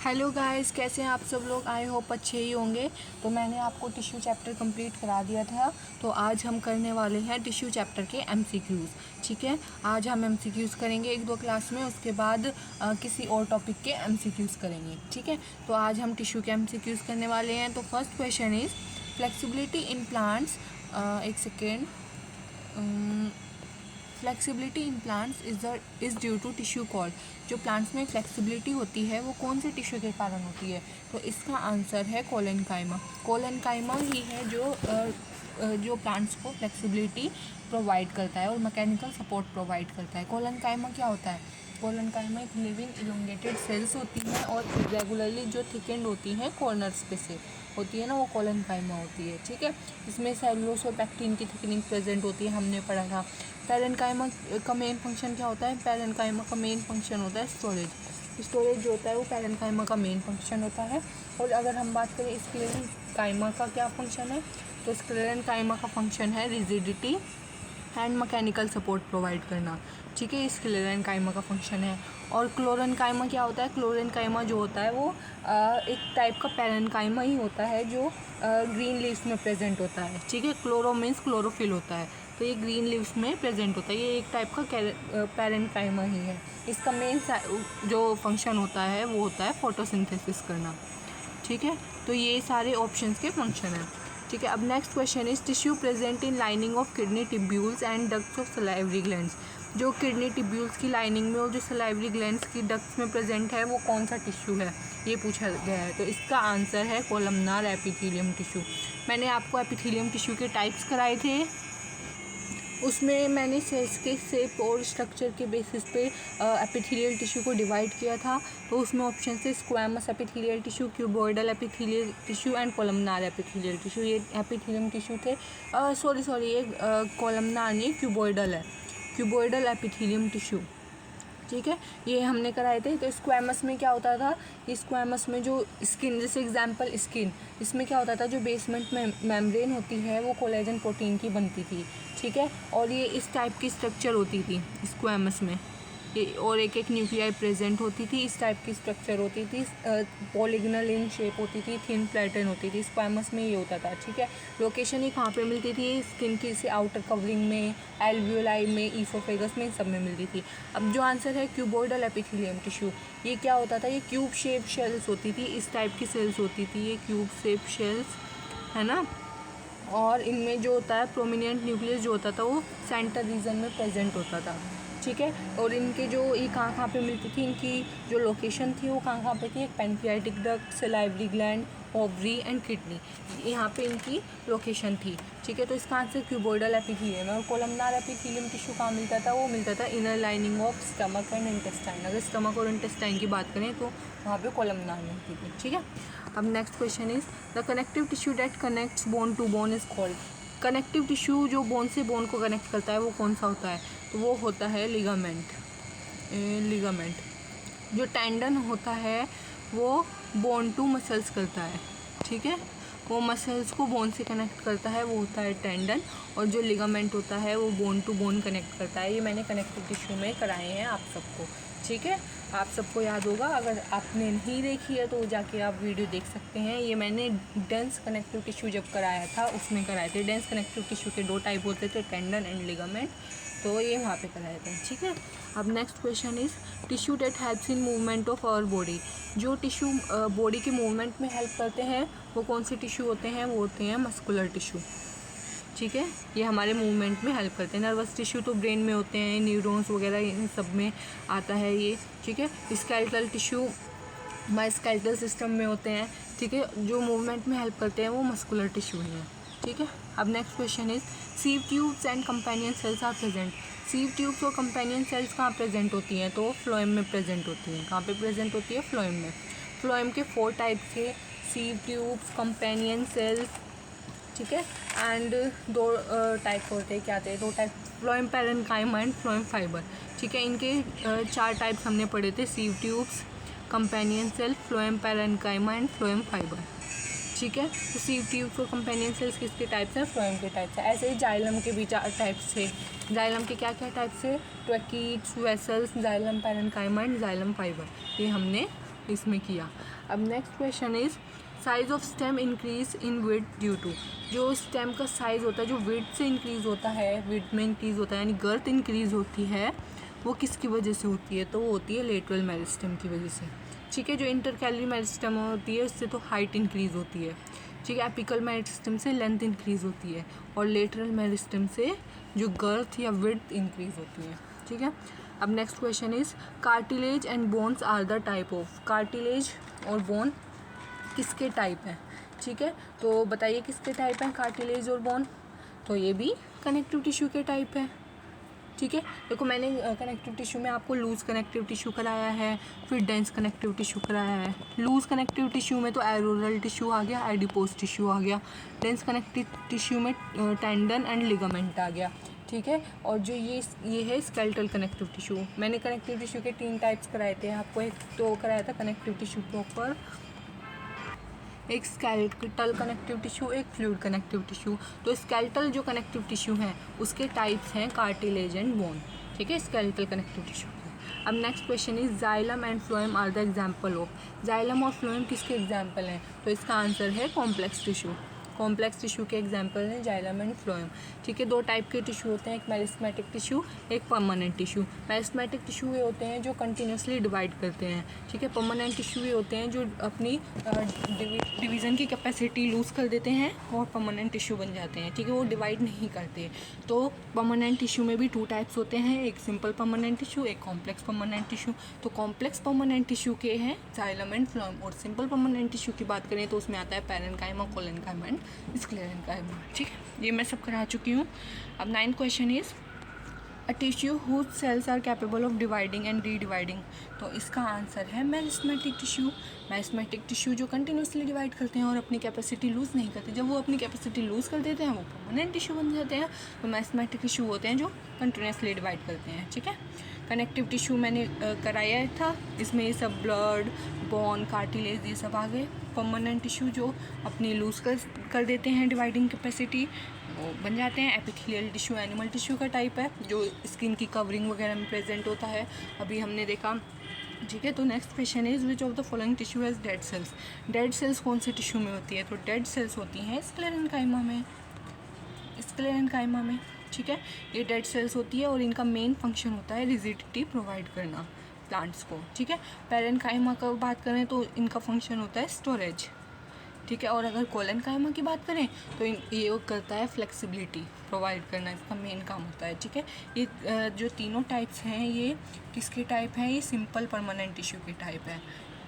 Hello guys, कैसे हैं आप सब लोग। आई होप अच्छे ही होंगे। तो मैंने आपको टिश्यू चैप्टर कंप्लीट करा दिया था। तो आज हम करने वाले हैं टिश्यू चैप्टर के एमसीक्यूज़। ठीक है, आज हम एमसीक्यूज़ करेंगे 1-2 क्लास में, उसके बाद किसी और टॉपिक के एमसीक्यूज़ करेंगे। ठीक है, तो आज हम टिश्यू के एमसीक्यूज़ करने वाले हैं। तो first question is flexibility in plants. एक second. Flexibility in plants is due to tissue call. जो प्लांट्स में फ्लेक्सिबिलिटी होती है वो कौन से टिश्यू के कारण होती है? तो इसका आंसर है कोलेनकाइमा। कोलेनकाइमा ही है जो प्लांट्स को फ्लेक्सिबिलिटी प्रोवाइड करता है और मैकेनिकल सपोर्ट प्रोवाइड करता है। कोलेनकाइमा क्या होता है? कोलेनकाइमा एक लिविंग इलोंगेटेड सेल्स होती हैं और इरेगुलरली जो थिकेंड होती हैं कॉर्नर्स पे से होती है ना, वो कोलेनकाइमा होती है। ठीक है, इसमें सेलुलोज और पैक्टिन की थिकनिंग प्रेजेंट होती है, हमने पढ़ा था। पैरेन्काइमा का मेन फंक्शन क्या होता है? पैरेन्काइमा का मेन फंक्शन होता है स्टोरेज जो होता है वो पैरेन्काइमा का मेन फंक्शन होता है। और अगर हम बात करें स्क्लेरेन्काइमा का क्या फंक्शन है, तो स्क्लेरेन्काइमा का फंक्शन है rigidity and mechanical support provide करना। ठीक है, स्क्लेरेन्काइमा का फंक्शन है। और क्लोरेन्काइमा क्या होता है? क्लोरेन्काइमा जो होता है वो एक टाइप का पैरेन्काइमा ही होता है जो ग्रीन लीव्स में प्रेजेंट होता है। ठीक है, क्लोरो मीन्स क्लोरोफिल होता है, तो ये ग्रीन लीव्स में प्रेजेंट होता है। ये एक टाइप का पैरेन्काइमा ही है। इसका मेन जो फंक्शन होता है वो होता है फोटोसिंथेसिस करना। ठीक है, तो ये सारे ऑप्शंस के फंक्शन हैं। ठीक है, अब next question is tissue present in lining of kidney tubules and ducts of salivary glands. जो किडनी टिब्यूल्स की लाइनिंग में और जो सलाइवरी ग्लैंड्स की डक्ट्स में प्रेजेंट है वो कौन सा टिश्यू है, ये पूछा गया है। तो इसका आंसर है कोलमनार एपिथेलियम टिश्यू। मैंने आपको एपिथेलियम टिश्यू के टाइप्स कराए थे, उसमें मैंने सेल्स के शेप और स्ट्रक्चर के बेसिस पे एपिथेलियल टिश्यू को डिवाइड किया था। तो उसमें ऑप्शन से squamous epithelial tissue, cuboidal epithelial tissue and columnar epithelial tissue, ये एपिथेलियम टिश्यू थे। ये कोलमनार नहीं, क्यूबॉइडल है, क्यूबॉइडल एपिथेलियम टिश्यू। ठीक है, ये हमने कराए थे। तो स्क्वैमस में क्या होता था? स्क्वैमस में जो स्किन, जैसे एग्जांपल स्किन, इसमें क्या होता था, जो बेसमेंट में मेम्ब्रेन होती है वो कोलेजन प्रोटीन की बनती थी। ठीक है, और ये इस टाइप की स्ट्रक्चर होती थी स्क्वैमस में, ये और एक न्यूक्लियाई प्रेजेंट होती थी, इस टाइप की स्ट्रक्चर होती थी, पॉलीगनल इन शेप होती थी, थिन प्लेटन होती थी। स्क्वैमस में ये होता था। ठीक है, लोकेशन ही कहाँ पे मिलती थी? स्किन की से आउटर कवरिंग में, एल्वियोलाई में, ईसोफेगस में, सब में मिलती थी। अब जो आंसर है क्यूबॉइडल एपिथेलियम टिश्यू, ये क्या होता था? ये क्यूब शेप शेल्स होती थी, इस टाइप की सेल्स होती थी, ये क्यूब शेप शेल्स है ना। और इनमें जो होता है प्रोमिनेंट न्यूक्लियस जो होता था वो सेंटर रीजन में प्रेजेंट होता था। ठीक है, और इनके जो ये कहाँ पे मिलती थी, इनकी जो लोकेशन थी वो कहाँ पे थी? एक pancreatic duct, salivary gland, ovary and kidney, यहाँ पे इनकी लोकेशन थी। ठीक है, तो इसका आंसर क्यूबॉइडल एपिथेलियम है। और कोलमनार एपिथेलियम टिश्यू कहाँ मिलता था? वो मिलता था inner lining of stomach and intestine. अगर स्टमक और इंटेस्टाइन की बात करें तो वहाँ पे कोलमनार मिलती थी। ठीक है, अब next question is the connective tissue that connects bone to bone is called. Connective tissue जो बोन से बोन को कनेक्ट करता है वो कौन सा होता है? तो वो होता है लिगामेंट। जो टेंडन होता है वो बोन टू मसल्स करता है। ठीक है, वो मसल्स को बोन से कनेक्ट करता है, वो होता है टेंडन। और जो लिगामेंट होता है वो बोन टू बोन कनेक्ट करता है। ये मैंने कनेक्टिव टिश्यू में कराए हैं आप सबको। ठीक है, आप सबको याद होगा। अगर आपने नहीं देखी है तो जाके आप वीडियो देख सकते हैं। ये मैंने डेंस कनेक्टिव टिश्यू जब कराया था उसमें कराए थे। डेंस कनेक्टिव टिश्यू के 2 टाइप होते थे, टेंडन एंड लिगामेंट, तो ये वहाँ पे कराए थे। ठीक है, अब next question is tissue that helps in movement of our body. जो टिश्यू बॉडी के मूवमेंट में हेल्प करते हैं वो कौन से टिश्यू होते हैं? वो होते हैं मस्कुलर टिश्यू। ठीक है, ये हमारे मूवमेंट में हेल्प करते हैं। नर्वस टिश्यू तो ब्रेन में होते हैं, न्यूरॉन्स वगैरह इन सब में आता है ये। ठीक है, स्केलेटल टिश्यू हमारे स्केलेटल सिस्टम में होते हैं। ठीक है, जो मूवमेंट में हेल्प करते हैं वो मस्कुलर टिश्यू हैं। ठीक है, अब next question is sieve tubes and companion cells are present. Sieve tubes और कंपेनियन सेल्स कहाँ प्रेजेंट होती हैं? तो फ्लोएम में प्रेजेंट होती हैं। कहाँ पे प्रेजेंट होती है? फ्लोएम में। फ्लोएम के 4 टाइप्स के, सीव ट्यूब्स, कंपेनियन सेल्स, ठीक है, एंड 2 टाइप होते हैं। क्या थे? 2 type, phloem parenchyma and phloem fibre. ठीक है, इनके 4 टाइप्स हमने पढ़े थे, sieve tubes, companion cell, phloem parenchyma and phloem fibre. ठीक है, तो सीव ट्यूब्स और कंपेनियन सेल्स किसके टाइप्स हैं? फ्लोएम के टाइप्स हैं। ऐसे ही जाइलम के भी 4 टाइप्स थे। जाइलम के क्या क्या टाइप्स थे? Tracheids, vessels, xylem parenchyma and xylem fibre, ये हमने इसमें किया। अब next question is size of stem increase in width due to. जो स्टेम का साइज़ होता है जो विड्थ से इंक्रीज़ होता है, विड्थ में इंक्रीज़ होता है यानी गर्थ इंक्रीज़ होती है, वो किसकी वजह से होती है? तो वो होती है लेटरल मेरिस्टेम की वजह से। ठीक है, जो इंटरकैलरी मेरिस्टेम होती है उससे तो हाइट इंक्रीज़ होती है। ठीक है, एपिकल मेरिस्टेम से लेंथ इंक्रीज़ होती है और लेटरल मेरिस्टेम से जो गर्थ या विड्थ इंक्रीज़ होती है। ठीक है, अब next question is cartilage and bones are the type of. Cartilage और बोन किसके टाइप हैं? ठीक है, तो बताइए किसके टाइप हैं कार्टिलेज और बोन? तो ये भी कनेक्टिव टिश्यू के टाइप है। ठीक है, देखो मैंने कनेक्टिव टिश्यू में आपको लूज़ कनेक्टिव टिश्यू कराया है, फिर डेंस कनेक्टिव टिश्यू कराया है। लूज़ कनेक्टिव टिश्यू में तो एरोरल टिश्यू आ गया, एडिपोज टिश्यू आ गया। डेंस कनेक्टिव टिश्यू में टेंडन एंड लिगामेंट आ गया। ठीक है, और जो ये है स्केलेटल कनेक्टिव टिश्यू। मैंने कनेक्टिव टिश्यू के 3 टाइप्स कराए थे आपको। एक तो कराया था कनेक्टिव टिश्यू प्रॉपर, एक स्केलेटल कनेक्टिव टिश्यू, एक फ्लूइड कनेक्टिव टिश्यू। तो स्केलेटल जो कनेक्टिव टिश्यू हैं उसके टाइप्स हैं कार्टिलेज एंड बोन। ठीक है, स्केलेटल कनेक्टिव टिश्यू। अब next question is xylem and phloem are the example of. Xylem और फ्लोएम किसके एग्जाम्पल हैं? तो इसका आंसर है कॉम्प्लेक्स टिश्यू। कॉम्प्लेक्स टिश्यू के एग्जाम्पल हैं जाइलम एंड फ्लोएम। ठीक है, 2 टाइप के टिश्यू होते हैं, एक मेरिस्टेमेटिक टिश्यू, एक परमानेंट टिश्यू। मेरिस्टेमेटिक टिश्यू ये होते हैं जो कंटिन्यूसली डिवाइड करते हैं। ठीक है, परमानेंट टिश्यू ये होते हैं जो अपनी डिवीज़न की कैपेसिटी लूज़ कर देते हैं और परमानेंट टिश्यू बन जाते हैं। ठीक है, वो डिवाइड नहीं करते। तो परमानेंट टिश्यू में भी 2 टाइप्स होते हैं, एक सिंपल परमानेंट टिश्यू, एक कॉम्प्लेक्स परमानेंट टिश्यू। तो कॉम्प्लेक्स परमानेंट टिश्यू के हैं जाइलम एंड फ्लोएम, और सिंपल परमानेंट टिश्यू की बात करें तो उसमें आता है पैरेन्काइमा, कोलेनकाइमा एंड स्क्लेरेन्काइमा। ठीक है, ये मैं सब करा चुकी हूँ। अब 9th question is a tissue whose cells are capable of dividing and redividing. तो इसका आंसर है मेरिस्टेमेटिक टिश्यू। मेरिस्टेमेटिक टिश्यू जो कंटिन्यूसली डिवाइड करते हैं और अपनी कैपेसिटी लूज़ नहीं करते। जब वो अपनी कैपेसिटी लूज़ कर देते हैं वो परमानेंट टिश्यू बन जाते हैं। तो मेरिस्टेमेटिक टिश्यू होते हैं जो कंटिन्यूसली डिवाइड करते हैं। ठीक है, कनेक्टिव टिश्यू मैंने कराया था, इसमें ये सब ब्लड, बोन, कार्टिलेज ये सब आ गए। परमानेंट टिश्यू जो अपनी लूज़ कर देते हैं डिवाइडिंग कैपेसिटी, वो बन जाते हैं। एपिथेलियल टिश्यू एनिमल टिश्यू का टाइप है जो स्किन की कवरिंग वगैरह में प्रेजेंट होता है, अभी हमने देखा। ठीक है, तो next question is which of the following tissue has dead cells. Dead cells कौन से टिश्यू में होती है? तो डेड सेल्स होती हैं स्क्लेरेन्काइमा में, स्क्लेरेन्काइमा में। ठीक है, ये डेड सेल्स होती है और इनका मेन फंक्शन होता है रिजिडिटी प्रोवाइड करना प्लांट्स को। ठीक है, पैरेन्काइमा का बात करें तो इनका फंक्शन होता है स्टोरेज। ठीक है, और अगर कोलेनकाइमा की बात करें तो ये करता है फ्लेक्सिबिलिटी प्रोवाइड करना, इसका मेन काम होता है। ठीक है, ये जो तीनों टाइप्स हैं ये किसके टाइप हैं? ये सिंपल परमानेंट टिश्यू के टाइप है।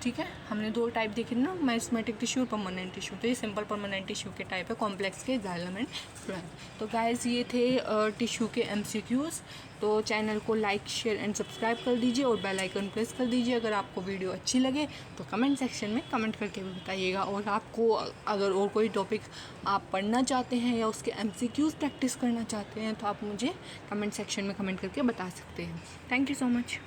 ठीक है, हमने 2 टाइप देखे ना, मेरिस्टेमेटिक टिश्यू और परमानेंट टिश्यू। तो ये सिंपल परमानेंट टिश्यू के टाइप है, कॉम्प्लेक्स के जाइलम एंड फ्लोएम। तो गाइस ये थे टिश्यू के MCQs। तो चैनल को लाइक, शेयर एंड सब्सक्राइब कर दीजिए और बेल आइकन प्रेस कर दीजिए। अगर आपको वीडियो अच्छी लगे तो कमेंट सेक्शन में कमेंट करके भी बताइएगा। और आपको अगर और कोई टॉपिक आप पढ़ना चाहते हैं या उसके MCQs प्रैक्टिस करना चाहते हैं तो आप मुझे कमेंट सेक्शन में कमेंट करके बता सकते हैं। Thank you so much.